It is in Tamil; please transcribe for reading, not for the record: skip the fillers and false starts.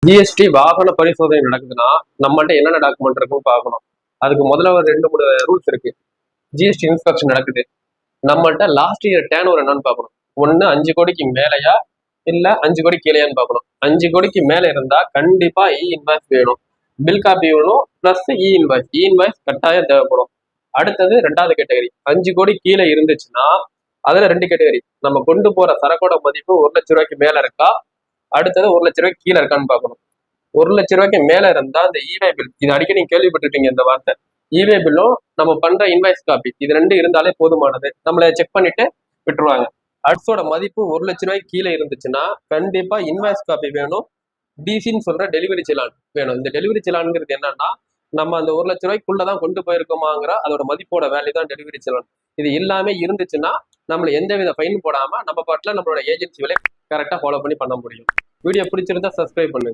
ஜிஎஸ்டி வாகன பரிசோதனை நடக்குதுன்னா நம்மள்ட்ட என்னென்ன டாக்குமெண்ட் இருக்குன்னு பார்க்கணும். அதுக்கு முதல்ல ஒரு 2-3 ரூல்ஸ் இருக்கு. ஜிஎஸ்டி இன்ஸ்பெக்ஷன் நடக்குது, நம்மள்ட்ட லாஸ்ட் இயர் டேர்ன் ஓவர் என்னன்னு பார்க்கணும். ஒன்று 5 கோடிக்கு மேலையா இல்லை 5 கோடி கீழையான்னு பார்க்கணும். 5 கோடிக்கு மேலே இருந்தா கண்டிப்பா இன்வாய்ஸ் வேணும், பில் காப்பி வேணும், பிளஸ் இன்வாய்ஸ் கட்டாயம் தேவைப்படும். அடுத்தது 2வது கேட்டகரி 5 கோடி கீழே இருந்துச்சுன்னா அதுல 2 கேட்டகரி. நம்ம கொண்டு போற சரக்கோட மதிப்பு 1 லட்ச ரூபாய்க்கு மேல இருக்கா, அடுத்தது 1 லட்ச ரூபாய்க்கு கீழே இருக்கான்னு பார்க்கணும். 1 லட்ச ரூபாய்க்கு மேல இருந்தா இந்த இவே பில், இது அடிக்கடி நீங்க கேள்விப்பட்டிருப்பீங்க இந்த வார்த்தை. இவே பில்லும் நம்ம பண்ற இன்வாய்ஸ் காப்பி, இது 2 இருந்தாலே போதுமானது. நம்மள செக் பண்ணிட்டு விட்டுருவாங்க. அட்ஸோட மதிப்பு 1 லட்ச ரூபாய்க்கு கீழே இருந்துச்சுன்னா கண்டிப்பா இன்வாய்ஸ் காப்பி வேணும், டிசின்னு சொல்ற டெலிவரி செலான் வேணும். இந்த டெலிவரி செலான்ங்கிறது என்னன்னா, நம்ம அந்த 1 லட்ச ரூபாய்க்குள்ளதான் கொண்டு போயிருக்கோமாங்கிற அதோட மதிப்போட வேல்யூ தான் டெலிவரி செலான். இது எல்லாமே இருந்துச்சுன்னா நம்மள எந்தவித ஃபைன் போடாம நம்ம பாட்டுல நம்மளோட ஏஜென்சி வேலையை கரெக்டா ஃபாலோ பண்ணி பண்ண முடியும். வீடியோ பிடிச்சிருந்தா சப்ஸ்கிரைப் பண்ணுங்க.